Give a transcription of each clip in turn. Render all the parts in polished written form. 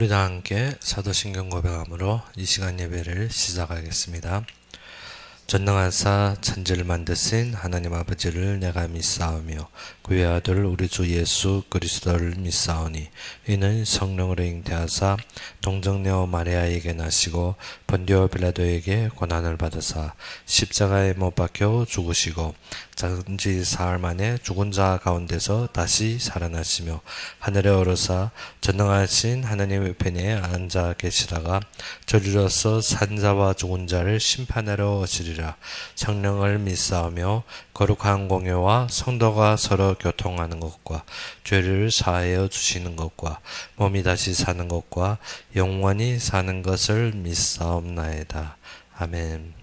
우리 다 함께 사도신경 고백함으로 이 시간 예배를 시작하겠습니다. 전능하사 천지를 만드신 하나님 아버지를 내가 믿사오며 그의 아들 우리 주 예수 그리스도를 믿사오니 이는 성령으로 잉태하사 동정녀 마리아에게 나시고 본디오 빌라도에게 고난을 받으사 십자가에 못 박혀 죽으시고 장지 사흘 만에 죽은 자 가운데서 다시 살아나시며 하늘에 오르사 전능하신 하나님의 편에 앉아 계시다가 저리로서 산자와 죽은 자를 심판하러 오시리라. 성령을 믿사오며 거룩한 공예와 성도가 서로 교통하는 것과 죄를 사하여 주시는 것과 몸이 다시 사는 것과 영원히 사는 것을 믿사옵나이다. 아멘.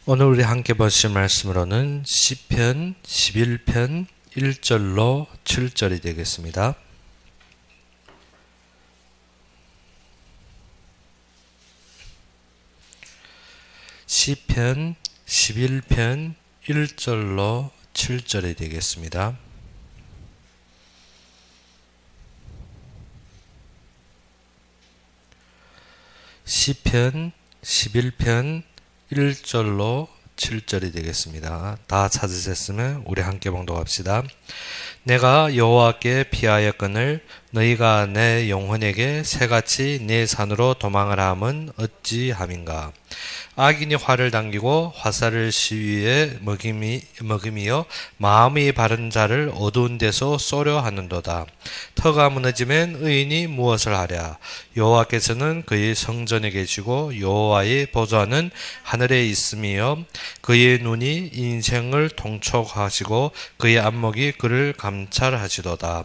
오늘 우리 함께 보실 말씀으로는 시편 11편 1절로 7절이 되겠습니다. 시편 11편 1절로 7절이 되겠습니다. 시편 11편 1절로 7절이 되겠습니다. 다 찾으셨으면 우리 함께 봉독합시다. 내가 여호와께 피하였거늘 너희가 내 영혼에게 새같이 네 산으로 도망을 함은 어찌함인가. 악인이 활을 당기고 화살을 시위에 먹임이여 마음이 바른 자를 어두운 데서 쏘려 하는도다. 터가 무너지면 의인이 무엇을 하랴. 여호와께서는 그의 성전에 계시고 여호와의 보좌는 하늘에 있으며 그의 눈이 인생을 통촉하시고 그의 안목이 그를 감찰하시도다.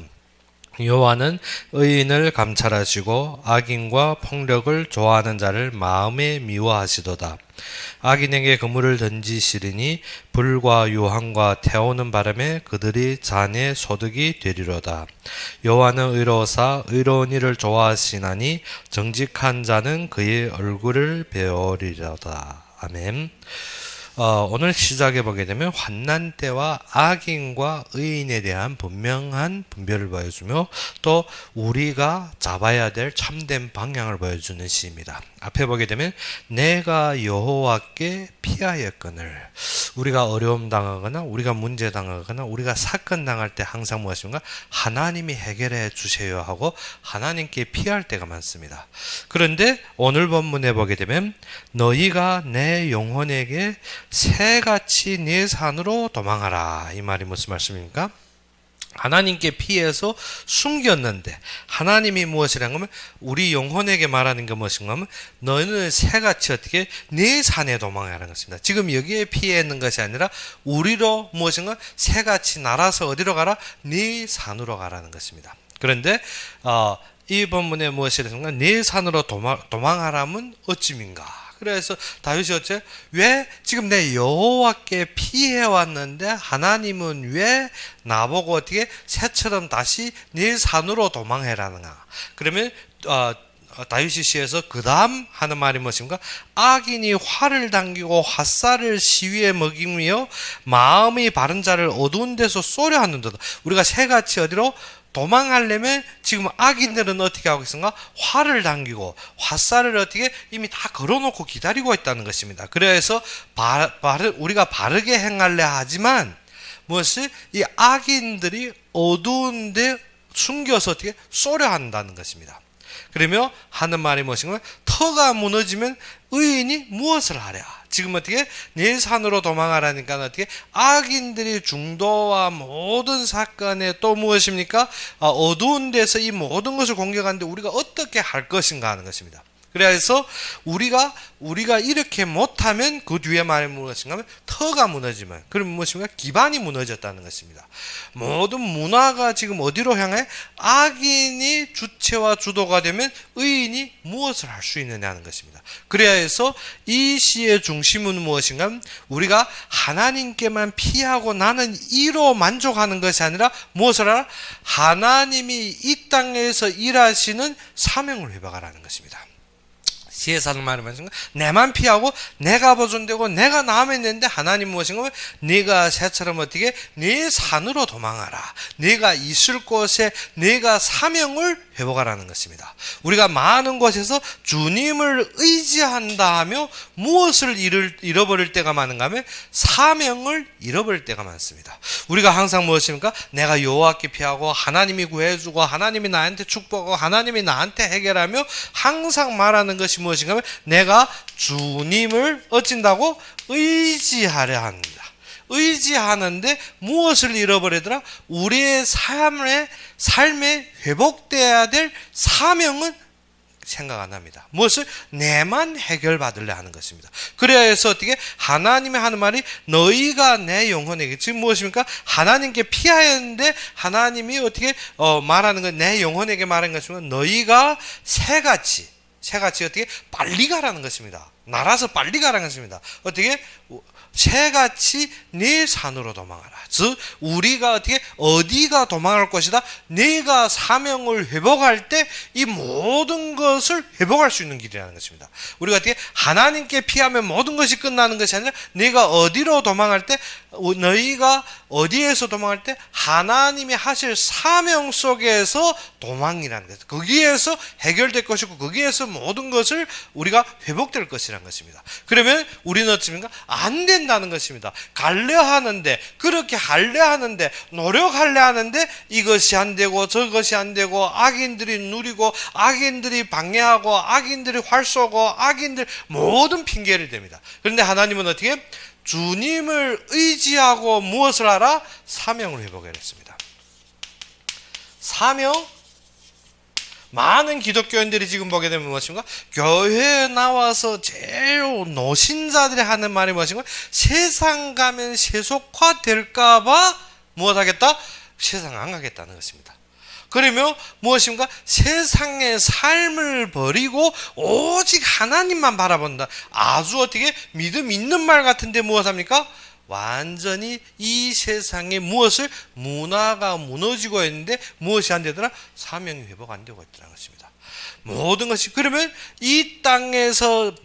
여호와는 의인을 감찰하시고 악인과 폭력을 좋아하는 자를 마음에 미워하시도다. 악인에게 그물을 던지시리니 불과 유황과 태우는 바람에 그들이 잔의 소득이 되리로다. 여호와는 의로우사 의로운 일을 좋아하시나니 정직한 자는 그의 얼굴을 배우리로다. 아멘. 오늘 시작해 보게 되면 환난 때와 악인과 의인에 대한 분명한 분별을 보여주며 또 우리가 잡아야 될 참된 방향을 보여주는 시입니다. 앞에 보게 되면 내가 여호와께 피하였거늘. 우리가 어려움 당하거나 우리가 문제 당하거나 우리가 사건 당할 때 항상 무엇인가 하나님이 해결해 주세요 하고 하나님께 피할 때가 많습니다. 그런데 오늘 본문에 보게 되면 너희가 내 영혼에게 새같이 네 산으로 도망하라. 이 말이 무슨 말씀입니까? 하나님께 피해서 숨겼는데 하나님이 무엇이라는 거면 우리 영혼에게 말하는 게 무엇인가 하면 너희는 새같이 어떻게 네 산에 도망하라는 것입니다. 지금 여기에 피해 있는 것이 아니라 우리로 무엇인가 새같이 날아서 어디로 가라? 네 산으로 가라는 것입니다. 그런데 이 본문에 무엇이라는가? 네 산으로 도망하라면 어찌민가? 그래서 다윗이 어째 왜 지금 내 여호와께 피해왔는데 하나님은 왜 나보고 어떻게 새처럼 다시 네 산으로 도망해라는가? 그러면 다윗이 시에서 그 다음 하는 말이 무엇인가? 악인이 활을 당기고 화살을 시위에 먹이며 마음이 바른 자를 어두운 데서 쏘려 하는도다. 우리가 새같이 어디로 도망하려면 지금 악인들은 어떻게 하고 있는가? 활을 당기고 화살을 어떻게 이미 다 걸어놓고 기다리고 있다는 것입니다. 그래서 우리가 바르게 행하려 하지만 무엇이 이 악인들이 어두운데 숨겨서 어떻게 쏘려 한다는 것입니다. 그러며 하는 말이 무엇인가? 터가 무너지면 의인이 무엇을 하랴? 지금 어떻게 네 산으로 도망하라니까 어떻게 악인들이 중도와 모든 사건에 또 무엇입니까? 어두운 데서 이 모든 것을 공격하는데 우리가 어떻게 할 것인가 하는 것입니다. 그래서 우리가 이렇게 못하면 그 뒤에 말이 무엇인가 하면 터가 무너지면 그럼 무엇인가? 기반이 무너졌다는 것입니다. 모든 문화가 지금 어디로 향해? 악인이 주체와 주도가 되면 의인이 무엇을 할 수 있느냐는 것입니다. 그래서 이 시의 중심은 무엇인가 하면 우리가 하나님께만 피하고 나는 이로 만족하는 것이 아니라 무엇을 하라? 하나님이 이 땅에서 일하시는 사명을 회복하라는 것입니다. 시에사는 말이 무엇인가? 내만 피하고 내가 보존되고 내가 남아 있는데 하나님 무엇인가? 네가 새처럼 어떻게 네 산으로 도망하라. 네가 있을 곳에 네가 사명을 회복하라는 것입니다. 우리가 많은 곳에서 주님을 의지한다 하며 무엇을 잃어버릴 때가 많은가 하면 사명을 잃어버릴 때가 많습니다. 우리가 항상 무엇입니까? 내가 여호와께 피하고 하나님이 구해주고 하나님이 나한테 축복하고 하나님이 나한테 해결하며 항상 말하는 것이 무엇인가 하면 내가 주님을 어찐다고 의지하려 합니다. 의지하는데 무엇을 잃어버리더라? 우리의 삶에 회복돼야 될 사명은 생각 안 합니다. 무엇을? 내만 해결받으려 하는 것입니다. 그래서 어떻게? 하나님이 하는 말이 너희가 내 영혼에게, 지금 무엇입니까? 하나님께 피하였는데 하나님이 어떻게 말하는 건 내 영혼에게 말하는 것이면 너희가 새같이 어떻게? 빨리 가라는 것입니다. 날아서 빨리 가라는 것입니다. 어떻게? 새같이 네 산으로 도망하라. 즉 우리가 어떻게 어디가 도망할 것이다. 네가 사명을 회복할 때 이 모든 것을 회복할 수 있는 길이라는 것입니다. 우리가 어떻게 하나님께 피하면 모든 것이 끝나는 것이 아니라 네가 어디로 도망할 때 너희가 어디에서 도망할 때 하나님이 하실 사명 속에서 도망이라는 것. 거기에서 해결될 것이고 거기에서 모든 것을 우리가 회복될 것이라는 것입니다. 그러면 우리는 어떻습니까? 안 된다는 것입니다. 갈려 하는데 그렇게 하려 하는데 노력하려 하는데 이것이 안 되고 저것이 안 되고 악인들이 누리고 악인들이 방해하고 악인들이 활 쏘고 악인들 모든 핑계를 댑니다. 그런데 하나님은 어떻게? 주님을 의지하고 무엇을 하라? 사명을 회복했습니다. 사명? 많은 기독교인들이 지금 보게 되면 무엇인가? 교회에 나와서 제일 노신자들이 하는 말이 무엇인가? 세상 가면 세속화 될까봐 무엇하겠다? 세상 안 가겠다는 것입니다. 그러면 무엇인가? 세상의 삶을 버리고 오직 하나님만 바라본다. 아주 어떻게 믿음 있는 말 같은데 무엇합니까? 완전히 이 세상에 무엇을 문화가 무너지고 있는데 무엇이 안 되더라? 사명이 회복 안 되고 있다는 것입니다. 모든 것이 그러면 이 땅에서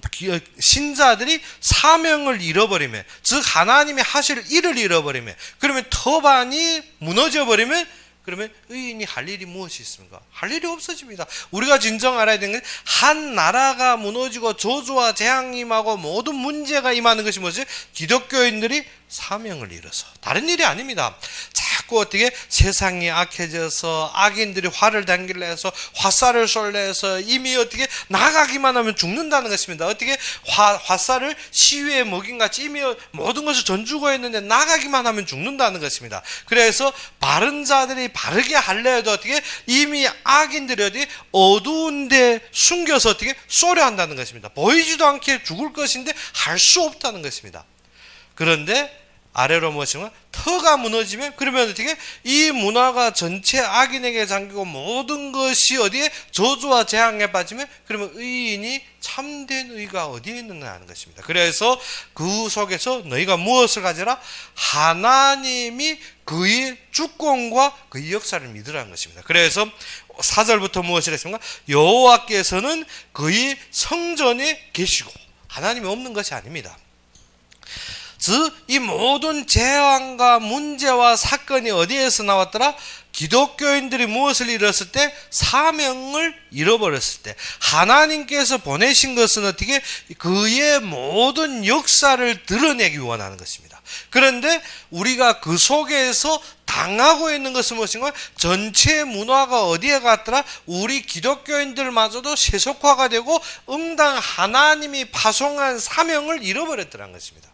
신자들이 사명을 잃어버리면 즉 하나님이 하실 일을 잃어버리면 그러면 터반이 무너져 버리면 그러면 의인이 할 일이 무엇이 있습니까? 할 일이 없어집니다. 우리가 진정 알아야 되는 건 한 나라가 무너지고 저주와 재앙이 임하고 모든 문제가 임하는 것이 뭐지? 기독교인들이 사명을 잃어서 다른 일이 아닙니다. 자꾸 어떻게 세상이 악해져서 악인들이 화를 당길래 해서 화살을 쏠래 해서 이미 어떻게 나가기만 하면 죽는다는 것입니다. 어떻게 화살을 시위에 먹인같이 이미 모든 것을 던지고 있는데 나가기만 하면 죽는다는 것입니다. 그래서 바른 자들이 바르게 하려 해도 어떻게 이미 악인들이 어디 어두운데 숨겨서 어떻게 쏘려 한다는 것입니다. 보이지도 않게 죽을 것인데 할 수 없다는 것입니다. 그런데 아래로 무엇이면 터가 무너지면 그러면 어떻게 이 문화가 전체 악인에게 잠기고 모든 것이 어디에 저주와 재앙에 빠지면 그러면 의인이 참된 의가 어디에 있느냐 하는 것입니다. 그래서 그 속에서 너희가 무엇을 가져라? 하나님이 그의 주권과 그의 역사를 믿으라는 것입니다. 그래서 4절부터 무엇을 했습니까? 여호와께서는 그의 성전에 계시고 하나님이 없는 것이 아닙니다. 즉 이 모든 재앙과 문제와 사건이 어디에서 나왔더라? 기독교인들이 무엇을 잃었을 때? 사명을 잃어버렸을 때 하나님께서 보내신 것은 어떻게? 그의 모든 역사를 드러내기 원하는 것입니다. 그런데 우리가 그 속에서 당하고 있는 것은 무엇인가? 전체 문화가 어디에 갔더라? 우리 기독교인들마저도 세속화가 되고 응당 하나님이 파송한 사명을 잃어버렸더라는 것입니다.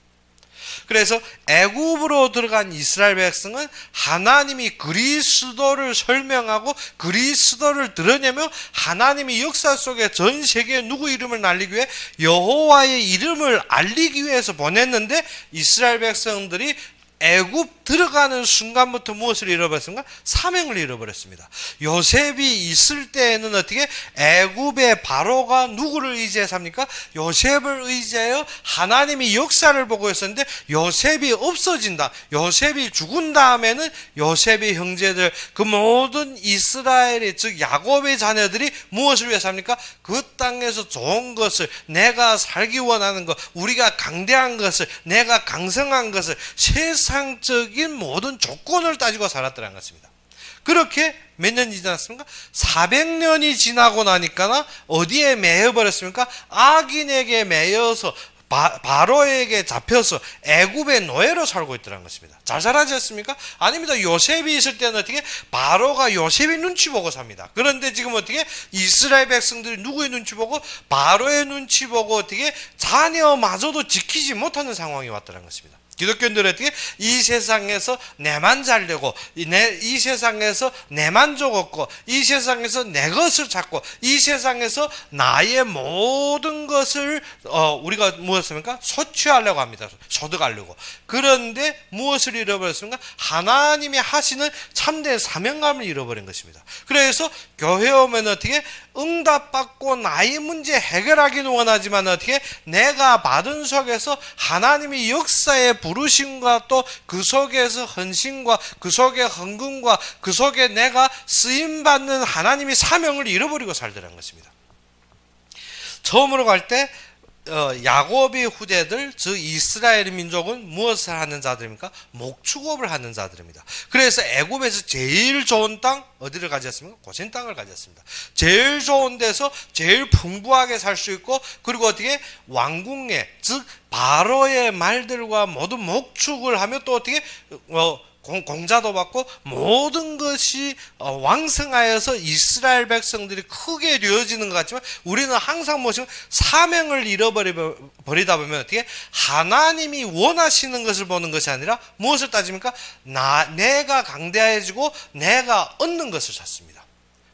그래서 애굽으로 들어간 이스라엘 백성은 하나님이 그리스도를 설명하고 그리스도를 드러내며 하나님이 역사 속에 전 세계에 누구 이름을 날리기 위해 여호와의 이름을 알리기 위해서 보냈는데 이스라엘 백성들이 애굽 들어가는 순간부터 무엇을 잃어버렸습니까? 사명을 잃어버렸습니다. 요셉이 있을 때에는 어떻게 애굽의 바로가 누구를 의지해서 합니까? 요셉을 의지하여 하나님이 역사를 보고 있었는데 요셉이 없어진다. 요셉이 죽은 다음에는 요셉의 형제들 그 모든 이스라엘의 즉 야곱의 자녀들이 무엇을 위해서 합니까? 그 땅에서 좋은 것을 내가 살기 원하는 것 우리가 강대한 것을 내가 강성한 것을 세상적인 모든 조건을 따지고 살았더라는 것입니다. 그렇게 몇 년이 지났습니까? 400년이 지나고 나니까 어디에 매여버렸습니까? 악인에게 매여서 바로에게 잡혀서 애굽의 노예로 살고 있더라는 것입니다. 잘 살아지 않습니까? 아닙니다. 요셉이 있을 때는 어떻게 바로가 요셉의 눈치 보고 삽니다. 그런데 지금 어떻게 이스라엘 백성들이 누구의 눈치 보고 바로의 눈치 보고 어떻게 자녀마저도 지키지 못하는 상황이 왔더라는 것입니다. 기독교인들은 어떻게 이 세상에서 내만 잘되고 이 세상에서 내만 좋았고 이 세상에서 내 것을 찾고 이 세상에서 나의 모든 것을 우리가 무엇입니까? 소취하려고 합니다. 소득하려고. 그런데 무엇을 잃어버렸습니까? 하나님이 하시는 참된 사명감을 잃어버린 것입니다. 그래서 교회 오면 어떻게 응답받고 나의 문제 해결하기는 원하지만 어떻게 내가 받은 속에서 하나님이 역사에 부르심과 또 그 속에서 헌신과 그 속에 헌금과 그 속에 내가 쓰임받는 하나님의 사명을 잃어버리고 살더라는 것입니다. 처음으로 갈 때 야곱의 후대들 즉 이스라엘 민족은 무엇을 하는 자들입니까? 목축업을 하는 자들입니다. 그래서 애굽에서 제일 좋은 땅 어디를 가졌습니까? 고센 땅을 가졌습니다. 제일 좋은 데서 제일 풍부하게 살 수 있고 그리고 어떻게 왕궁에 즉 바로의 말들과 모두 목축을 하며 또 어떻게 공자도 받고 모든 것이 왕성하여서 이스라엘 백성들이 크게 되어지는 것 같지만 우리는 항상 무엇이면 사명을 잃어버리다 보면 어떻게 하나님이 원하시는 것을 보는 것이 아니라 무엇을 따집니까? 내가 강대해지고 내가 얻는 것을 찾습니다.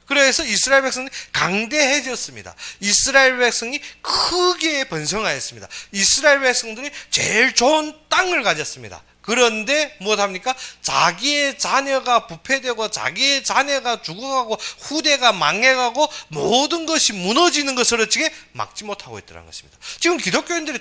그래서 이스라엘 백성이 강대해졌습니다. 이스라엘 백성이 크게 번성하였습니다. 이스라엘 백성들이 제일 좋은 땅을 가졌습니다. 그런데 무엇합니까? 자기의 자녀가 부패되고 자기의 자녀가 죽어가고 후대가 망해가고 모든 것이 무너지는 것을 어떻게 막지 못하고 있더라는 것입니다. 지금 기독교인들이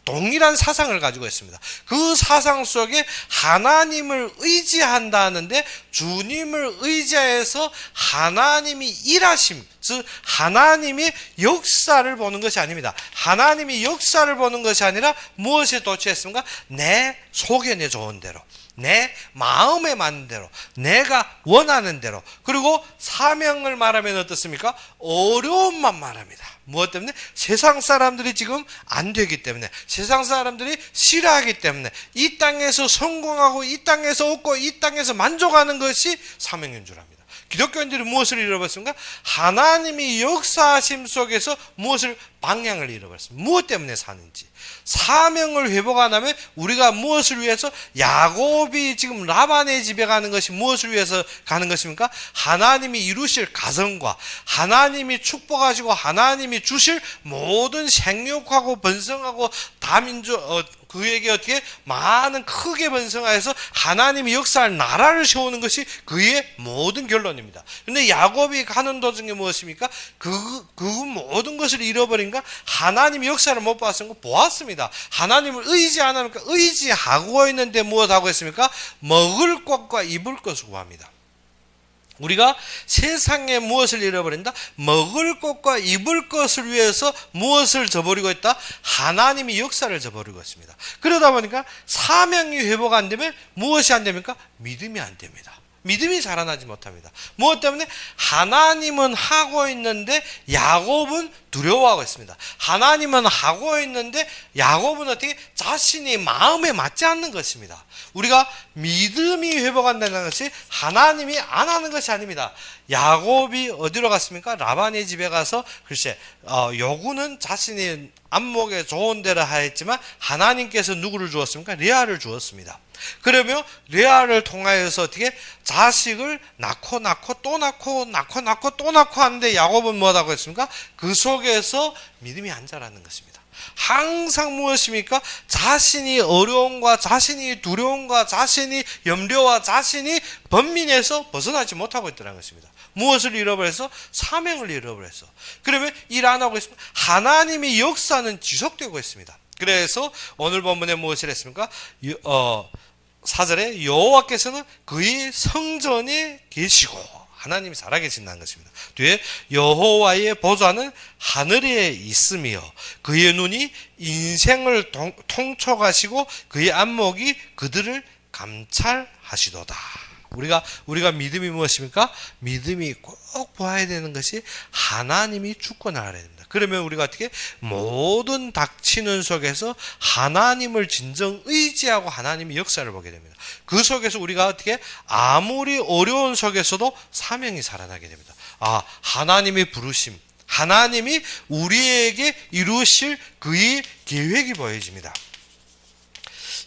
동일한 사상을 가지고 있습니다. 그 사상 속에 하나님을 의지한다는데 주님을 의지해서 하나님이 일하심, 즉 하나님이 역사를 보는 것이 아닙니다. 하나님이 역사를 보는 것이 아니라 무엇에 도취했습니까? 내 속에 내 좋은 대로, 내 마음에 맞는 대로, 내가 원하는 대로. 그리고 사명을 말하면 어떻습니까? 어려움만 말합니다. 무엇 때문에? 세상 사람들이 지금 안 되기 때문에, 세상 사람들이 싫어하기 때문에, 이 땅에서 성공하고 이 땅에서 얻고 이 땅에서 만족하는 것이 사명인 줄 압니다. 기독교인들이 무엇을 잃어버렸습니까? 하나님이 역사하심 속에서 무엇을 방향을 잃어버렸습니다. 무엇 때문에 사는지. 사명을 회복 안 하면 우리가 무엇을 위해서 야곱이 지금 라반의 집에 가는 것이 무엇을 위해서 가는 것입니까? 하나님이 이루실 가정과 하나님이 축복하시고 하나님이 주실 모든 생육하고 번성하고 다민족 그에게 어떻게 많은 크게 번성하여서 하나님이 역사할 나라를 세우는 것이 그의 모든 결론입니다. 그런데 야곱이 가는 도중에 무엇입니까? 그 모든 것을 잃어버린가? 하나님이 역사를 못 봤습니까? 보았습니다. 하나님을 의지 안 합니까? 의지하고 있는데 무엇하고 있습니까? 먹을 것과 입을 것을 구합니다. 우리가 세상에 무엇을 잃어버린다? 먹을 것과 입을 것을 위해서 무엇을 저버리고 있다? 하나님이 역사를 저버리고 있습니다. 그러다 보니까 사명이 회복 안 되면 무엇이 안 됩니까? 믿음이 안 됩니다. 믿음이 자라나지 못합니다. 무엇 때문에? 하나님은 하고 있는데 야곱은 두려워하고 있습니다. 하나님은 하고 있는데 야곱은 어떻게 자신이 마음에 맞지 않는 것입니다. 우리가 믿음이 회복한다는 것이 하나님이 안 하는 것이 아닙니다. 야곱이 어디로 갔습니까? 라반의 집에 가서 글쎄 요구는 자신이 안목에 좋은 대로 하였지만 하나님께서 누구를 주었습니까? 레아를 주었습니다. 그러면 레아를 통하여서 어떻게 자식을 낳고 또 낳고 또 낳고 하는데 야곱은 뭐라고 했습니까? 그 속에서 믿음이 안 자라는 것입니다. 항상 무엇입니까? 자신이 어려움과 자신이 두려움과 자신이 염려와 자신이 번민에서 벗어나지 못하고 있다는 것입니다. 무엇을 잃어버려서? 사명을 잃어버려서. 그러면 일 안 하고 있으면 하나님의 역사는 지속되고 있습니다. 그래서 오늘 본문에 무엇을 했습니까? 4절에 여호와께서는 그의 성전에 계시고, 하나님이 살아계신다는 것입니다. 뒤에 여호와의 보좌는 하늘에 있으며 그의 눈이 인생을 통촉하시고 그의 안목이 그들을 감찰하시도다. 우리가 믿음이 무엇입니까? 믿음이 꼭 보아야 되는 것이 하나님이 주권하셔야 됩니다. 그러면 우리가 어떻게 모든 닥치는 속에서 하나님을 진정 의지하고 하나님의 역사를 보게 됩니다. 그 속에서 우리가 어떻게 아무리 어려운 속에서도 사명이 살아나게 됩니다. 하나님의 부르심, 하나님이 우리에게 이루실 그의 계획이 보여집니다.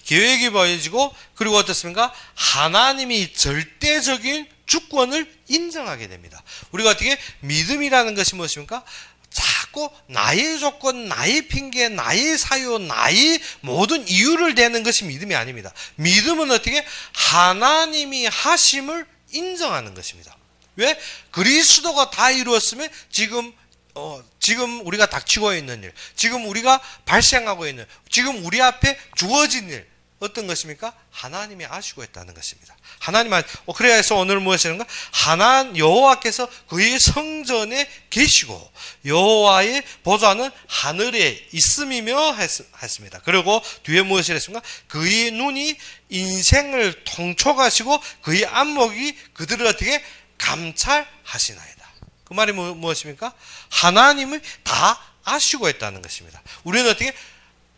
계획이 보여지고, 그리고 어떻습니까? 하나님이 절대적인 주권을 인정하게 됩니다. 우리가 어떻게 믿음이라는 것이 무엇입니까? 자꾸 나의 조건, 나의 핑계, 나의 사유, 나의 모든 이유를 대는 것이 믿음이 아닙니다. 믿음은 어떻게 하나님이 하심을 인정하는 것입니다. 왜? 그리스도가 다 이루었으면 지금 우리가 닥치고 있는 일, 지금 우리가 발생하고 있는, 지금 우리 앞에 주어진 일, 어떤 것입니까? 하나님이 아시고 있다는 것입니다. 그래서 오늘 무엇이는가? 여호와께서 그의 성전에 계시고 여호와의 보좌는 하늘에 있음이며 했습니다. 그리고 뒤에 무엇을 했습니까? 그의 눈이 인생을 통촉하시고 그의 안목이 그들을 어떻게 감찰하시나이다. 그 말이 무엇입니까? 하나님을 다 아시고 있다는 것입니다. 우리는 어떻게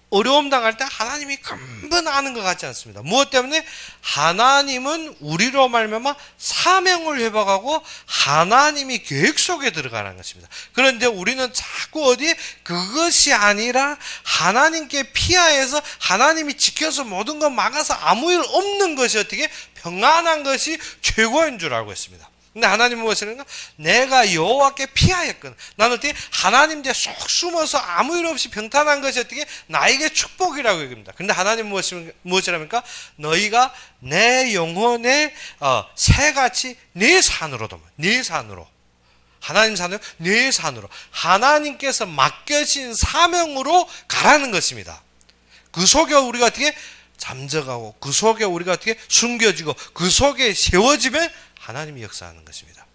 어려움 당할 때 하나님이 금방 아는 것 같지 않습니다. 무엇 때문에? 하나님은 우리로 말미암아 사명을 회복하고 하나님이 계획 속에 들어가는 것입니다. 그런데 우리는 자꾸 그것이 아니라 하나님께 피하여서 하나님이 지켜서 모든 것 막아서 아무 일 없는 것이 어떻게 평안한 것이 최고인 줄 알고 있습니다. 근데 하나님은 무엇이는가? 내가 여호와께 피하였거든. 나는 어떻게 하나님 뒤에 쏙 숨어서 아무 일 없이 평탄한 것이 어떻게 나에게 축복이라고 얘기합니다. 근데 하나님은 무엇이랍니까? 너희가 내 영혼의 새같이 내 산으로 하나님 산으로 내 산으로 하나님께서 맡겨진 사명으로 가라는 것입니다. 그 속에 우리가 어떻게 잠적하고 그 속에 우리가 어떻게 숨겨지고 그 속에 세워지면 하나님이 역사하는 것입니다.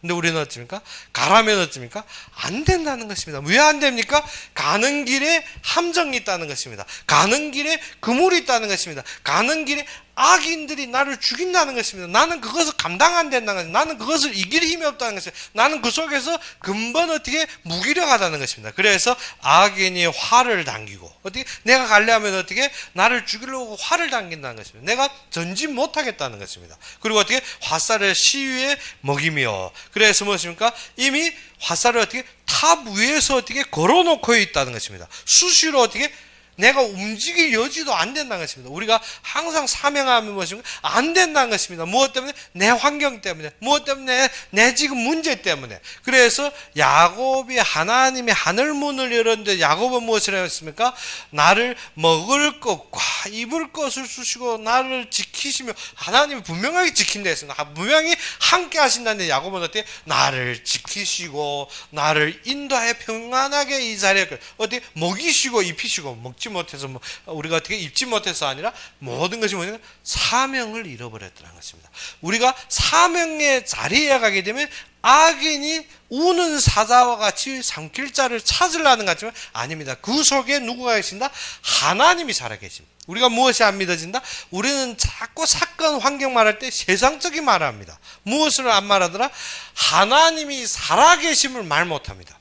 근데 우리는 어떻습니까? 가라면 어떻습니까? 안 된다는 것입니다. 왜 안 됩니까? 가는 길에 함정이 있다는 것입니다. 가는 길에 그물이 있다는 것입니다. 가는 길에 악인들이 나를 죽인다는 것입니다. 나는 그것을 감당 안 된다는 것입니다. 나는 그것을 이길 힘이 없다는 것입니다. 나는 그 속에서 근본 어떻게 무기력하다는 것입니다. 그래서 악인이 활을 당기고 어떻게 내가 가려면 어떻게 나를 죽이려고 활을 당긴다는 것입니다. 내가 전진 못하겠다는 것입니다. 그리고 어떻게 화살을 시위에 먹이며 그래서 무엇입니까? 이미 화살을 어떻게 탑 위에서 어떻게 걸어놓고 있다는 것입니다. 수시로 어떻게 내가 움직일 여지도 안 된다는 것입니다. 우리가 항상 사명하면 무엇입니까? 안 된다는 것입니다. 무엇 때문에? 내 환경 때문에. 무엇 때문에? 내 지금 문제 때문에. 그래서 야곱이 하나님의 하늘문을 열었는데 야곱은 무엇을 했습니까? 나를 먹을 것과 입을 것을 주시고 나를 지키시며 하나님이 분명하게 지킨다 했습니다. 분명히 함께 하신다는데 야곱은 어떻게? 나를 지키시고 나를 인도하여 평안하게 이 자리에 어떻게? 먹이시고 입히시고 먹지 못해서 우리가 어떻게 입지 못해서 아니라 모든 것이 뭐냐면 사명을 잃어버렸다는 것입니다. 우리가 사명의 자리에 가게 되면 악인이 우는 사자와 같이 삼킬 자를 찾으려는 것 같지만 아닙니다. 그 속에 누구가 계신다? 하나님이 살아계십니다. 우리가 무엇이 안 믿어진다? 우리는 자꾸 사건 환경 말할 때 세상적인 말을 합니다. 무엇을 안 말하더라? 하나님이 살아계심을 말 못합니다.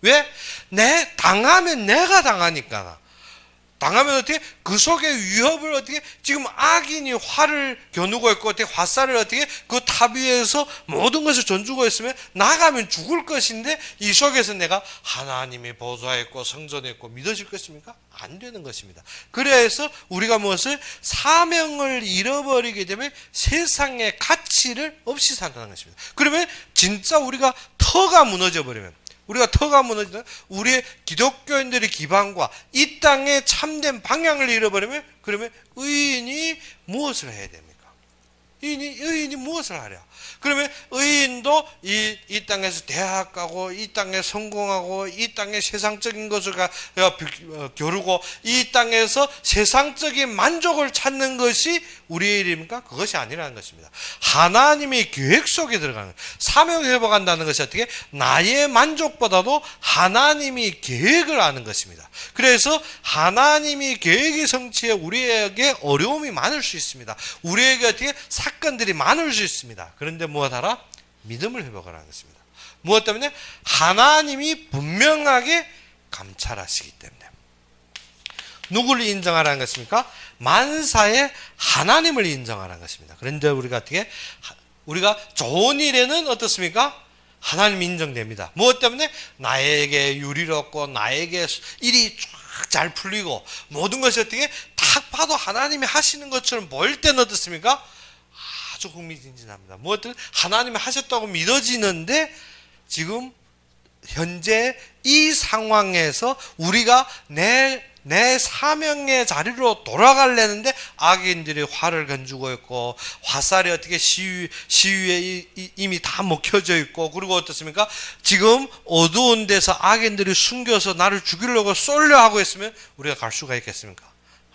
왜? 당하면 내가 당하니까. 당하면 어떻게 그 속에 위협을 어떻게 지금 악인이 활을 겨누고 있고 어떻게 화살을 어떻게 그 탑 위에서 모든 것을 던지고 있으면 나가면 죽을 것인데 이 속에서 내가 하나님이 보좌에 있고 성전에 있고 믿어질 것입니까? 안 되는 것입니다. 그래서 우리가 무엇을 사명을 잃어버리게 되면 세상의 가치를 없이 산다는 것입니다. 그러면 진짜 우리가 터가 무너져 버리면 우리가 터가 무너지는 우리의 기독교인들의 기반과 이 땅의 참된 방향을 잃어버리면 그러면 의인이 무엇을 해야 됩니까? 의인이 무엇을 하랴? 그러면 의인도 이 땅에서 대학 가고 이 땅에 성공하고 이 땅에 세상적인 것을 겨루고 이 땅에서 세상적인 만족을 찾는 것이 우리의 일입니까? 그것이 아니라는 것입니다. 하나님의 계획 속에 들어가는 거예요. 사명회복한다는 것이 어떻게? 나의 만족보다도 하나님이 계획을 아는 것입니다. 그래서 하나님이 계획의 성취에 우리에게 어려움이 많을 수 있습니다. 우리에게 어떻게 사건들이 많을 수 있습니다. 그런데 무엇하라? 믿음을 회복하라는 것입니다. 무엇 때문에? 하나님이 분명하게 감찰하시기 때문에. 누구를 인정하라는 것입니까? 만사의 하나님을 인정하라는 것입니다. 그런데 우리가 어떻게? 우리가 좋은 일에는 어떻습니까? 하나님이 인정됩니다. 무엇 때문에? 나에게 유리롭고 나에게 일이 쫙 잘 풀리고 모든 것이 어떻게? 딱 봐도 하나님이 하시는 것처럼 보일 때는 어떻습니까? 아주 흥미진진합니다. 무엇 때문에? 하나님이 하셨다고 믿어지는데 지금 현재 이 상황에서 우리가 내 사명의 자리로 돌아가려는데 악인들이 활을 건지고 있고 화살이 어떻게 시위에 이미 다 먹혀져 있고 그리고 어떻습니까? 지금 어두운 데서 악인들이 숨겨서 나를 죽이려고 쏠려 하고 있으면 우리가 갈 수가 있겠습니까?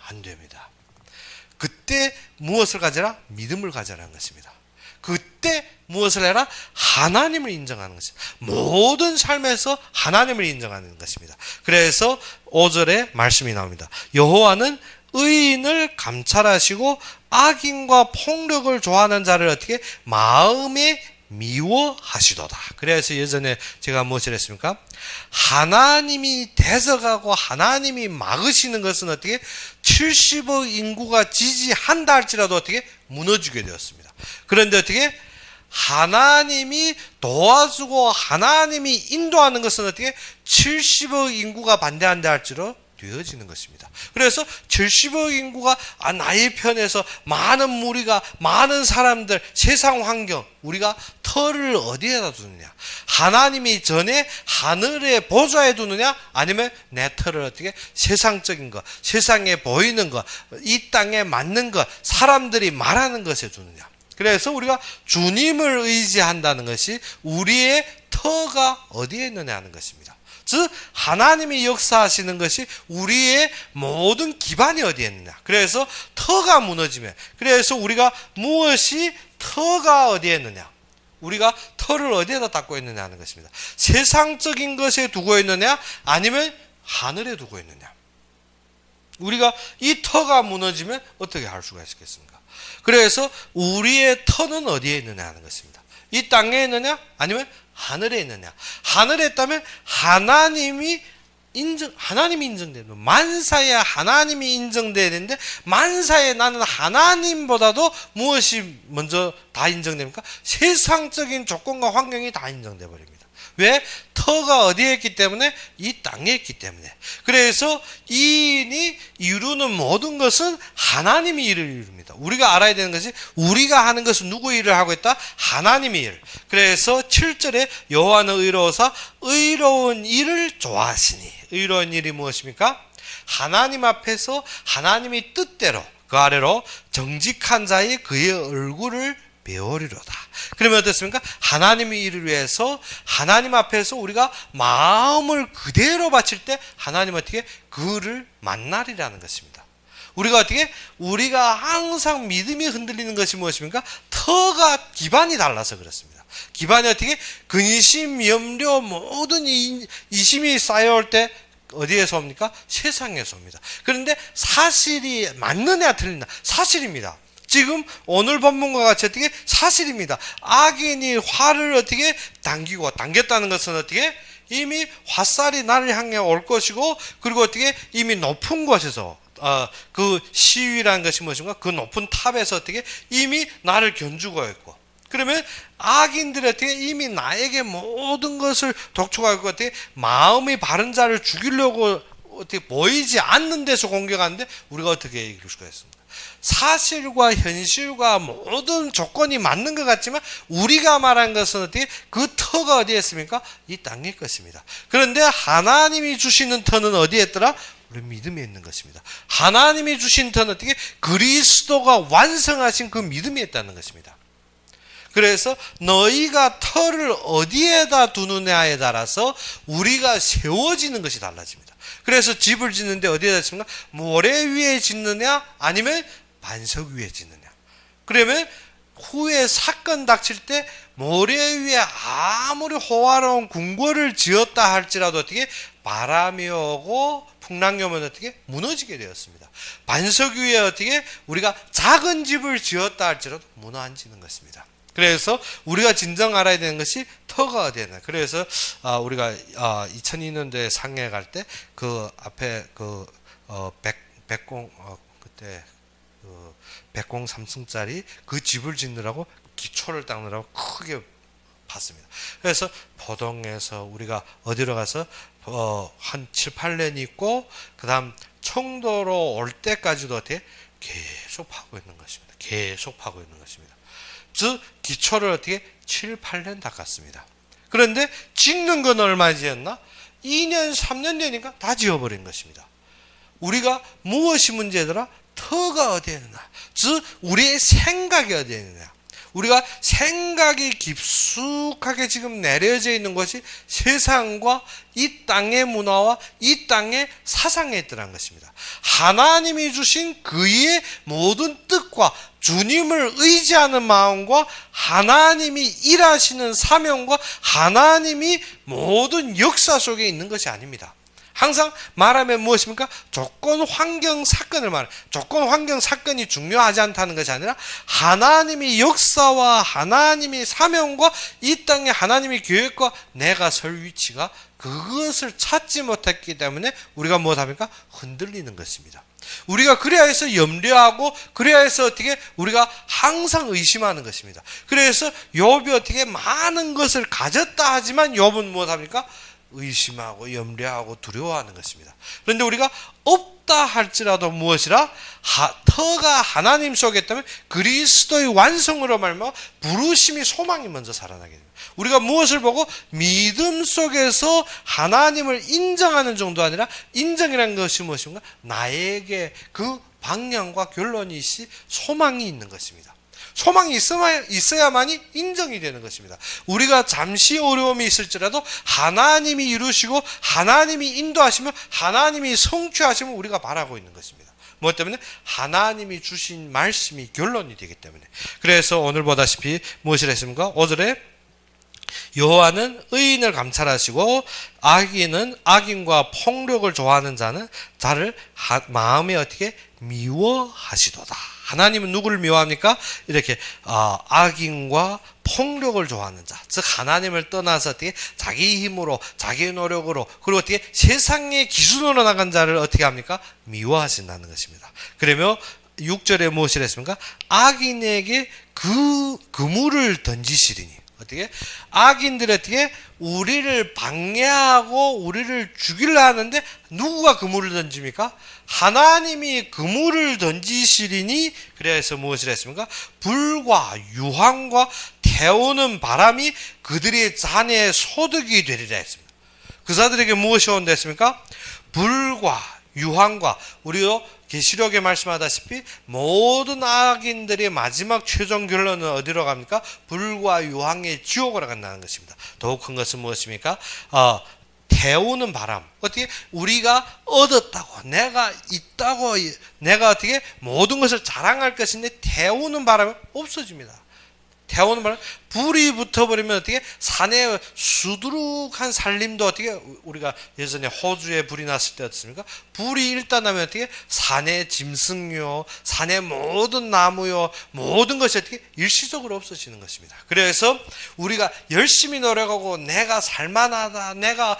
안 됩니다. 그때 무엇을 가져라? 믿음을 가져라는 것입니다. 그때 무엇을 해라? 하나님을 인정하는 것입니다. 모든 삶에서 하나님을 인정하는 것입니다. 그래서 5절에 말씀이 나옵니다. 여호와는 의인을 감찰하시고 악인과 폭력을 좋아하는 자를 어떻게? 마음에 미워하시도다. 그래서 예전에 제가 무엇을 했습니까? 하나님이 대적하고 하나님이 막으시는 것은 어떻게? 70억 인구가 지지한다 할지라도 어떻게? 무너지게 되었습니다. 그런데 어떻게? 하나님이 도와주고 하나님이 인도하는 것은 어떻게? 70억 인구가 반대한다 할지라도 되어지는 것입니다. 그래서 70억 인구가 나의 편에서 많은 무리가 많은 사람들 세상 환경 우리가 털을 어디에다 두느냐? 하나님이 전에 하늘의 보좌에 두느냐? 아니면 내 털을 어떻게? 세상적인 것, 세상에 보이는 것, 이 땅에 맞는 것, 사람들이 말하는 것에 두느냐? 그래서 우리가 주님을 의지한다는 것이 우리의 터가 어디에 있느냐 하는 것입니다. 즉 하나님이 역사하시는 것이 우리의 모든 기반이 어디에 있느냐. 그래서 터가 무너지면 그래서 우리가 무엇이 터가 어디에 있느냐. 우리가 터를 어디에다 닦고 있느냐 하는 것입니다. 세상적인 것에 두고 있느냐 아니면 하늘에 두고 있느냐. 우리가 이 터가 무너지면 어떻게 할 수가 있겠습니까? 그래서 우리의 터는 어디에 있느냐 하는 것입니다. 이 땅에 있느냐 아니면 하늘에 있느냐. 하늘에 있다면 하나님이 인정되는 만사에 하나님이 인정돼야 되는데 만사에 나는 하나님보다도 무엇이 먼저 다 인정됩니까? 세상적인 조건과 환경이 다 인정돼 버립니다. 왜? 터가 어디에 있기 때문에? 이 땅에 있기 때문에. 그래서 이인이 이루는 모든 것은 하나님이 일을 이룹니다. 우리가 알아야 되는 것이 우리가 하는 것은 누구 일을 하고 있다? 하나님의 일. 그래서 7절에 여호와는 의로워서 의로운 일을 좋아하시니. 의로운 일이 무엇입니까? 하나님 앞에서 하나님의 뜻대로 그 아래로 정직한 자의 그의 얼굴을 배우리로다. 그러면 어떻습니까? 하나님의 일을 위해서 하나님 앞에서 우리가 마음을 그대로 바칠 때 하나님 어떻게? 그를 만나리라는 것입니다. 우리가 어떻게? 우리가 항상 믿음이 흔들리는 것이 무엇입니까? 터가 기반이 달라서 그렇습니다. 기반이 어떻게? 근심, 염려, 모든 이심이 쌓여올 때 어디에서 옵니까? 세상에서 옵니다. 그런데 사실이 맞느냐 틀리냐? 사실입니다. 지금 오늘 본문과 같이 어떻게? 사실입니다. 악인이 활을 어떻게? 당겼다는 것은 어떻게? 이미 화살이 나를 향해 올 것이고 그리고 어떻게? 이미 높은 곳에서 그 시위라는 것이 무엇인가? 그 높은 탑에서 어떻게? 이미 나를 견주고 있고 그러면 악인들이 어떻게? 이미 나에게 모든 것을 독촉하고 어떻게? 마음이 바른 자를 죽이려고 어떻게 보이지 않는 데서 공격하는데 우리가 어떻게 이길 수가 있습니까? 사실과 현실과 모든 조건이 맞는 것 같지만 우리가 말한 것은 어떻게 그 터가 어디에 있습니까? 이 땅에 것입니다. 그런데 하나님이 주시는 터는 어디에 있더라? 우리 믿음에 있는 것입니다. 하나님이 주신 터는 어떻게? 그리스도가 완성하신 그 믿음에 있다는 것입니다. 그래서 너희가 터를 어디에다 두느냐에 따라서 우리가 세워지는 것이 달라집니다. 그래서 집을 짓는데 어디에다 짓습니까? 모래 위에 짓느냐 아니면 반석 위에 짓느냐. 그러면 후에 사건 닥칠 때 모래 위에 아무리 호화로운 궁궐을 지었다 할지라도 어떻게 바람이 오고 풍랑이 오면 어떻게 무너지게 되었습니다. 반석 위에 어떻게 우리가 작은 집을 지었다 할지라도 무너지는 것입니다. 그래서 우리가 진정 알아야 되는 것이 터가 어디에 있나. 그래서 우리가 2002년도에 상해 갈 때 그 앞에 그 백공 그때 그 백공 3층짜리 그 집을 짓느라고 기초를 닦느라고 크게 봤습니다. 그래서 포동에서 우리가 어디로 가서 한 7, 8년 있고 그다음 청도로 올 때까지도 어떻게 계속 파고 있는 것입니다. 계속 파고 있는 것입니다. 즉 기초를 어떻게 7, 8년 닦았습니다. 그런데 짓는 건 얼마 지었나? 2년, 3년 되니까 다 지어버린 것입니다. 우리가 무엇이 문제더라? 터가 어디에 있느냐? 즉 우리의 생각이 어디에 있느냐? 우리가 생각이 깊숙하게 지금 내려져 있는 것이 세상과 이 땅의 문화와 이 땅의 사상에 있더라는 것입니다. 하나님이 주신 그의 모든 뜻과 주님을 의지하는 마음과 하나님이 일하시는 사명과 하나님이 모든 역사 속에 있는 것이 아닙니다. 항상 말하면 무엇입니까? 조건 환경 사건을 말해. 조건 환경 사건이 중요하지 않다는 것이 아니라 하나님의 역사와 하나님의 사명과 이 땅에 하나님의 계획과 내가 설 위치가 그것을 찾지 못했기 때문에 우리가 무엇합니까? 흔들리는 것입니다. 우리가 그래야 해서 염려하고 그래야 해서 어떻게 우리가 항상 의심하는 것입니다. 그래서 욥이 어떻게 많은 것을 가졌다 하지만 욥은 무엇합니까? 의심하고 염려하고 두려워하는 것입니다. 그런데 우리가 없다 할지라도 무엇이라? 터가 하나님 속에 있다면 그리스도의 완성으로 말미암아 부르심이 소망이 먼저 살아나게 됩니다. 우리가 무엇을 보고 믿음 속에서 하나님을 인정하는 정도 아니라 인정이라는 것이 무엇인가? 나에게 그 방향과 결론이 있이 소망이 있는 것입니다. 소망이 있어야만이 인정이 되는 것입니다. 우리가 잠시 어려움이 있을지라도 하나님이 이루시고 하나님이 인도하시면 하나님이 성취하시면 우리가 바라고 있는 것입니다. 무엇 때문에? 하나님이 주신 말씀이 결론이 되기 때문에. 그래서 오늘 보다시피 무엇을 했습니까? 5절에 여호와는 의인을 감찰하시고 악인은 악인과 폭력을 좋아하는 자를 마음에 어떻게 미워하시도다. 하나님은 누구를 미워합니까? 이렇게 악인과 폭력을 좋아하는 자, 즉 하나님을 떠나서 어떻게 자기 힘으로 자기 노력으로 그리고 어떻게 세상의 기준으로 나간 자를 어떻게 합니까? 미워하신다는 것입니다. 그러면 6절에 무엇을 했습니까? 악인에게 그물을 던지시리니 어떻게? 악인들이 어떻게? 우리를 방해하고 우리를 죽이려 하는데 누구가 그물을 던집니까? 하나님이 그물을 던지시리니 그래서 무엇을 했습니까? 불과 유황과 태우는 바람이 그들의 잔의 소득이 되리라 했습니다. 그 자들에게 무엇이 온다 했습니까? 불과 유황과 우리도 계시록에 말씀하다시피 모든 악인들의 마지막 최종 결론은 어디로 갑니까? 불과 유황의 지옥으로 간다는 것입니다. 더욱 큰 것은 무엇입니까? 태우는 바람. 어떻게? 우리가 얻었다고, 내가 있다고, 내가 어떻게 모든 것을 자랑할 것인데 태우는 바람은 없어집니다. 태우는 바람, 불이 붙어버리면 어떻게? 산에 수두룩한 산림도 어떻게? 우리가 예전에 호주에 불이 났을 때 어떻습니까? 불이 일단 나면 어떻게? 산의 짐승요, 산의 모든 나무요, 모든 것이 어떻게? 일시적으로 없어지는 것입니다. 그래서 우리가 열심히 노력하고 내가 살만하다, 내가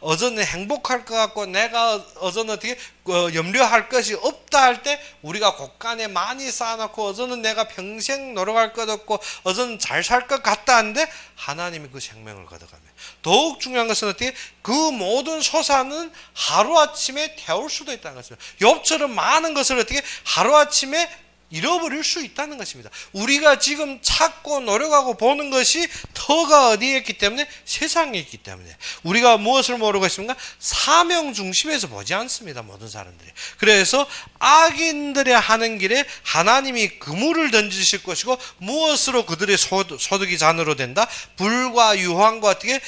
어저는 행복할 것 같고 내가 어저는 어떻게? 염려할 것이 없다 할 때 우리가 곳간에 많이 쌓아놓고 어저는 내가 평생 노력할 것 없고 어저는 잘 살 할 것 같다 하는데 하나님이 그 생명을 걷어가며, 더욱 중요한 것은 어떻게 그 모든 소산은 하루아침에 태울 수도 있다는 것입니다. 욥처럼 많은 것을 어떻게 하루아침에 잃어버릴 수 있다는 것입니다. 우리가 지금 찾고 노력하고 보는 것이 터가 어디에 있기 때문에, 세상에 있기 때문에 우리가 무엇을 모르고 있습니까? 사명 중심에서 보지 않습니다, 모든 사람들이. 그래서 악인들의 하는 길에 하나님이 그물을 던지실 것이고, 무엇으로 그들의 소득이 잔으로 된다? 불과 유황과 어떻게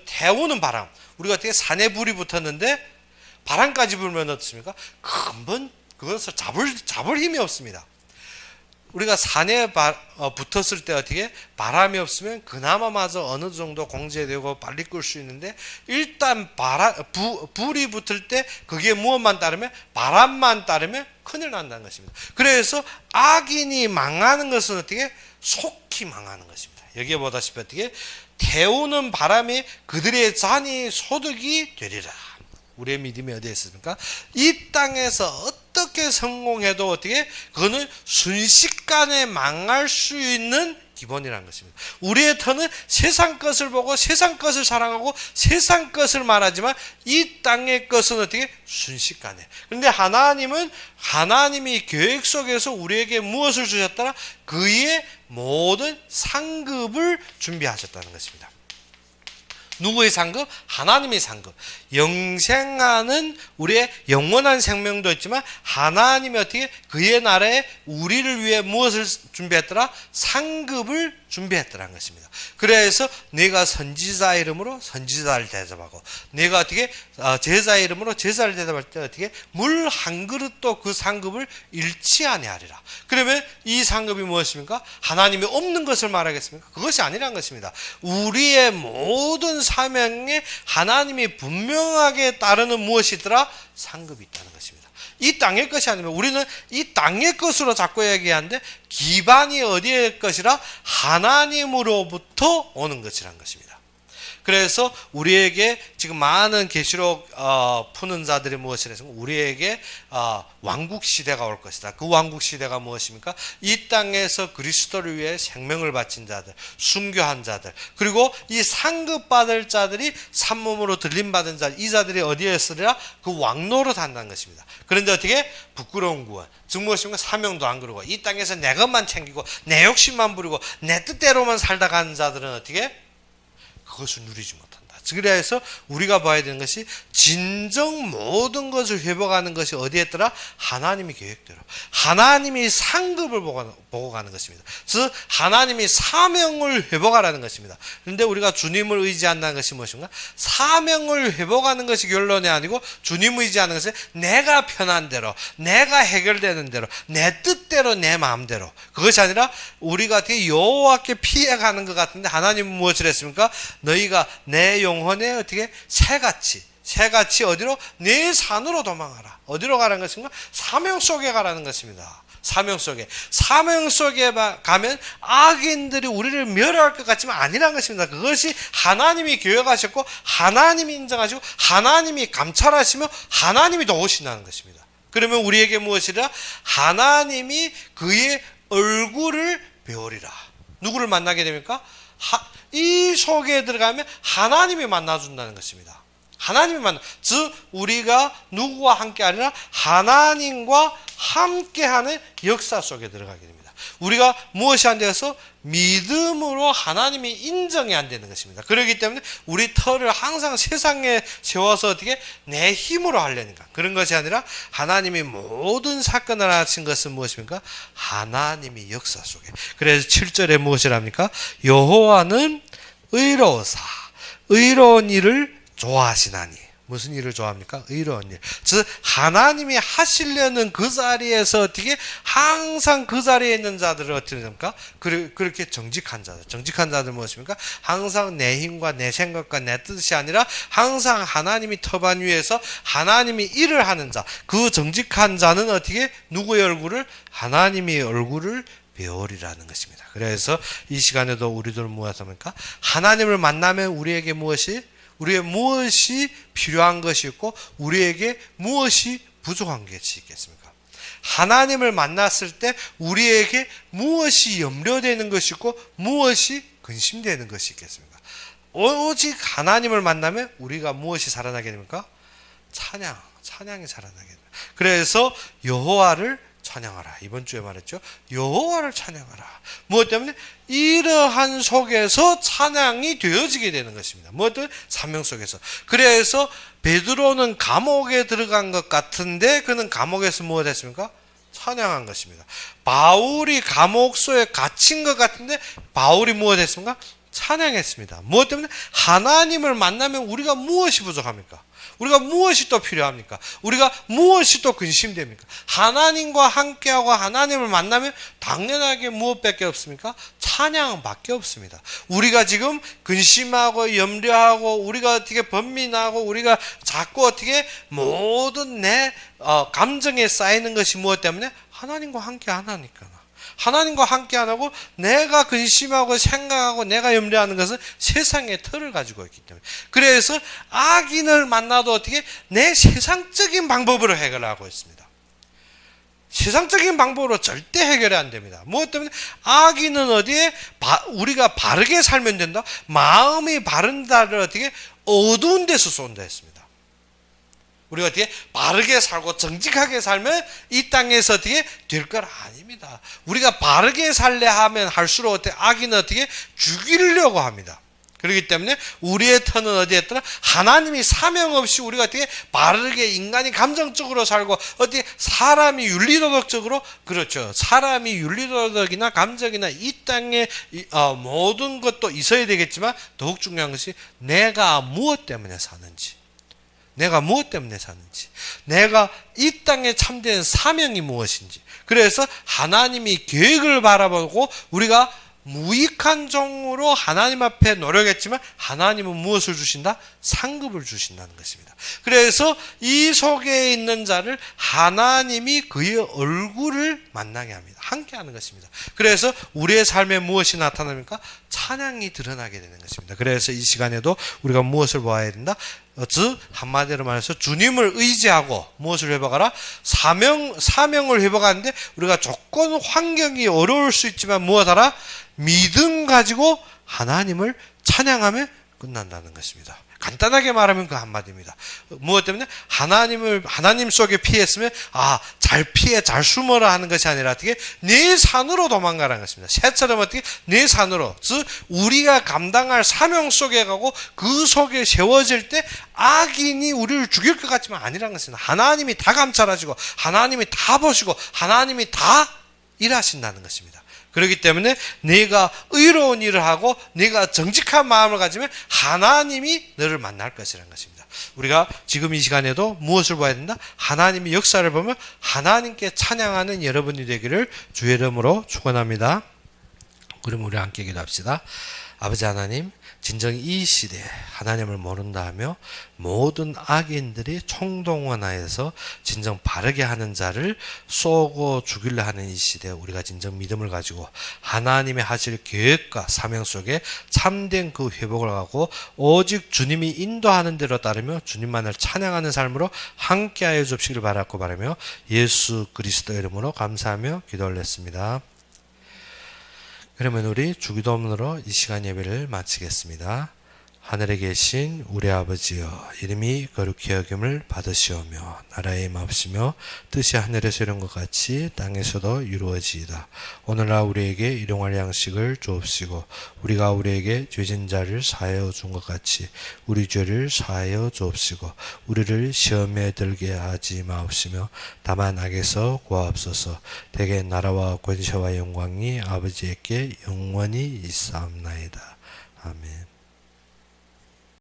태우는 바람. 우리가 어떻게 산에 불이 붙었는데 바람까지 불면 어떻습니까? 금방 그것을 잡을 힘이 없습니다. 우리가 산에 붙었을 때 어떻게 바람이 없으면 그나마마저 어느 정도 공제되고 빨리 끌 수 있는데, 일단 불이 붙을 때 그게 무엇만 따르면, 바람만 따르면 큰일 난다는 것입니다. 그래서 악인이 망하는 것은 어떻게 속히 망하는 것입니다. 여기에 보다시피 어떻게 태우는 바람이 그들의 잔이 소득이 되리라. 우리의 믿음이 어디에 있습니까? 이 땅에서 어떻게 성공해도 어떻게 그거는 순식간에 망할 수 있는 기본이라는 것입니다. 우리의 터는 세상 것을 보고 세상 것을 사랑하고 세상 것을 말하지만, 이 땅의 것은 어떻게 순식간에. 그런데 하나님은 하나님이 계획 속에서 우리에게 무엇을 주셨더라? 그의 모든 상급을 준비하셨다는 것입니다. 누구의 상급? 하나님의 상급. 영생하는 우리의 영원한 생명도 있지만, 하나님이 어떻게 그의 나라에 우리를 위해 무엇을 준비했더라? 상급을 준비했더라는 것입니다. 그래서 내가 선지자 이름으로 선지자를 대접하고, 내가 어떻게 제자 이름으로 제자를 대접할 때 어떻게 물 한 그릇도 그 상급을 잃지 아니하리라. 그러면 이 상급이 무엇입니까? 하나님이 없는 것을 말하겠습니까? 그것이 아니란 것입니다. 우리의 모든 사명에 하나님이 분명하게 따르는 무엇이 있더라? 상급이 있다는 것입니다. 이 땅의 것이 아니면, 우리는 이 땅의 것으로 자꾸 얘기하는데 기반이 어디의 것이라? 하나님으로부터 오는 것이란 것입니다. 그래서 우리에게 지금 많은 계시록 푸는 자들이 무엇이라 했습니까? 우리에게 왕국 시대가 올 것이다. 그 왕국 시대가 무엇입니까? 이 땅에서 그리스도를 위해 생명을 바친 자들, 순교한 자들, 그리고 이 상급받을 자들이 산몸으로 들림받은 자들, 이 자들이 어디에 있으리라? 그 왕노릇 한다는 것입니다. 그런데 어떻게? 부끄러운 구원. 즉 무엇입니까? 사명도 안 그러고 이 땅에서 내 것만 챙기고 내 욕심만 부리고 내 뜻대로만 살다 가는 자들은 어떻게? 그것을 누리지 못한다. 그래서 우리가 봐야 되는 것이, 진정 모든 것을 회복하는 것이 어디에 있더라? 하나님의 계획대로, 하나님이 상급을 보고 가는 것입니다. 즉 하나님이 사명을 회복하라는 것입니다. 그런데 우리가 주님을 의지한다는 것이 무엇인가? 사명을 회복하는 것이 결론이 아니고, 주님을 의지하는 것은 내가 편한 대로, 내가 해결되는 대로, 내 뜻대로, 내 마음대로, 그것이 아니라 우리가 어떻게 여호와께 피해가는 것 같은데, 하나님은 무엇을 했습니까? 너희가 내 영혼에 어떻게 새같이 어디로? 내 산으로 도망하라. 어디로 가라는 것인가? 사명 속에 가라는 것입니다. 사명 속에 가면 악인들이 우리를 멸할 것 같지만 아니라는 것입니다. 그것이 하나님이 계획하셨고, 하나님이 인정하시고, 하나님이 감찰하시며, 하나님이 도우신다는 것입니다. 그러면 우리에게 무엇이라? 하나님이 그의 얼굴을 배우리라. 누구를 만나게 됩니까? 이 속에 들어가면 하나님이 만나준다는 것입니다. 하나님이 즉 우리가 누구와 함께 하리라? 하나님과 함께하는 역사 속에 들어가게 됩니다. 우리가 무엇이 안 되어서? 믿음으로 하나님이 인정이 안 되는 것입니다. 그렇기 때문에 우리 터를 항상 세상에 세워서 어떻게 내 힘으로 하려니까, 그런 것이 아니라 하나님이 모든 사건을 하신 것은 무엇입니까? 하나님이 역사 속에. 그래서 7절에 무엇이랍니까? 여호와는 의로우사 의로운 일을 좋아하시나니. 무슨 일을 좋아합니까? 의로운 일. 즉 하나님이 하시려는 그 자리에서 어떻게 항상 그 자리에 있는 자들을 어떻게 됩니까? 그렇게 정직한 자들 무엇입니까? 항상 내 힘과 내 생각과 내 뜻이 아니라 항상 하나님이 터반 위에서 하나님이 일을 하는 자, 그 정직한 자는 어떻게 누구의 얼굴을? 하나님의 얼굴을 배우리라는 것입니다. 그래서 이 시간에도 우리들은 무엇합니까? 하나님을 만나면 우리에게 무엇이 필요한 것이 있고 우리에게 무엇이 부족한 것이 있겠습니까? 하나님을 만났을 때 우리에게 무엇이 염려되는 것이고 무엇이 근심되는 것이 있겠습니까? 오직 하나님을 만나면 우리가 무엇이 살아나게 됩니까? 찬양이 살아나게 됩니다. 그래서 여호와를 찬양하라. 이번 주에 말했죠. 여호와를 찬양하라. 무엇 때문에? 이러한 속에서 찬양이 되어지게 되는 것입니다. 무엇 때문에? 사명 속에서. 그래서 베드로는 감옥에 들어간 것 같은데 그는 감옥에서 무엇 했습니까? 찬양한 것입니다. 바울이 감옥소에 갇힌 것 같은데 바울이 무엇 했습니까? 찬양했습니다. 무엇 때문에? 하나님을 만나면 우리가 무엇이 부족합니까? 우리가 무엇이 또 필요합니까? 우리가 무엇이 또 근심됩니까? 하나님과 함께하고 하나님을 만나면 당연하게 무엇밖에 없습니까? 찬양밖에 없습니다. 우리가 지금 근심하고 염려하고 우리가 어떻게 번민하고 우리가 자꾸 어떻게 모든 내 감정에 쌓이는 것이 무엇 때문에? 하나님과 함께 안 하니까. 하나님과 함께 안 하고 내가 근심하고 생각하고 내가 염려하는 것은 세상의 틀을 가지고 있기 때문에. 그래서 악인을 만나도 어떻게? 내 세상적인 방법으로 해결하고 있습니다. 세상적인 방법으로 절대 해결이 안 됩니다. 무엇 때문에? 악인은 어디에? 우리가 바르게 살면 된다. 마음이 바른 자를 어떻게? 어두운 데서 쏜다 했습니다. 우리가 어떻게 바르게 살고 정직하게 살면 이 땅에서 어떻게 될 건 아닙니다. 우리가 바르게 살려 하면 할수록 어떻게 악인은 어떻게 죽이려고 합니다. 그렇기 때문에 우리의 터는 어디에 있더라? 하나님이 사명 없이 우리가 어떻게 바르게 인간이 감정적으로 살고 어떻게 사람이 윤리도덕적으로 그렇죠. 사람이 윤리도덕이나 감정이나 이 땅에 모든 것도 있어야 되겠지만 더욱 중요한 것이 내가 무엇 때문에 사는지. 내가 무엇 때문에 사는지, 내가 이 땅에 참된 사명이 무엇인지. 그래서 하나님이 계획을 바라보고 우리가 무익한 종으로 하나님 앞에 노력했지만 하나님은 무엇을 주신다? 상급을 주신다는 것입니다. 그래서 이 속에 있는 자를 하나님이 그의 얼굴을 만나게 합니다. 함께하는 것입니다. 그래서 우리의 삶에 무엇이 나타납니까? 찬양이 드러나게 되는 것입니다. 그래서 이 시간에도 우리가 무엇을 보아야 된다? 즉 한마디로 말해서 주님을 의지하고 무엇을 회복하라? 사명을 회복하는데 우리가 조건 환경이 어려울 수 있지만 무엇하라? 믿음 가지고 하나님을 찬양하면 끝난다는 것입니다. 간단하게 말하면 그 한마디입니다. 무엇 때문에? 하나님 속에 피했으면 잘 피해 잘 숨어라 하는 것이 아니라 어떻게 내 산으로 도망가라는 것입니다. 새처럼 어떻게 내 산으로, 즉 우리가 감당할 사명 속에 가고 그 속에 세워질 때 악인이 우리를 죽일 것 같지만 아니라는 것입니다. 하나님이 다 감찰하시고 하나님이 다 보시고 하나님이 다 일하신다는 것입니다. 그렇기 때문에 내가 의로운 일을 하고 내가 정직한 마음을 가지면 하나님이 너를 만날 것이라는 것입니다. 우리가 지금 이 시간에도 무엇을 봐야 된다? 하나님의 역사를 보면 하나님께 찬양하는 여러분이 되기를 주의 이름으로 축원합니다. 그럼 우리 함께 기도합시다. 아버지 하나님, 진정 이 시대에 하나님을 모른다 하며 모든 악인들이 총동원하여서 진정 바르게 하는 자를 쏘고 죽이려 하는 이 시대에 우리가 진정 믿음을 가지고 하나님의 하실 계획과 사명 속에 참된 그 회복을 하고 오직 주님이 인도하는 대로 따르며 주님만을 찬양하는 삶으로 함께하여 주시기를 바라고 바라며 예수 그리스도 이름으로 감사하며 기도 올렸습니다. 그러면 우리 주기도문으로 이 시간 예배를 마치겠습니다. 하늘에 계신 우리 아버지여, 이름이 거룩히 여김을 받으시오며 나라의 임하옵시며 뜻이 하늘에서 이룬 것 같이 땅에서도 이루어지이다. 오늘날 우리에게 일용할 양식을 주옵시고 우리가 우리에게 죄진 자를 사하여 준 것 같이 우리 죄를 사하여 주옵시고 우리를 시험에 들게 하지 마옵시며 다만 악에서 구하옵소서. 대개 나라와 권세와 영광이 아버지에게 영원히 있사옵나이다. 아멘.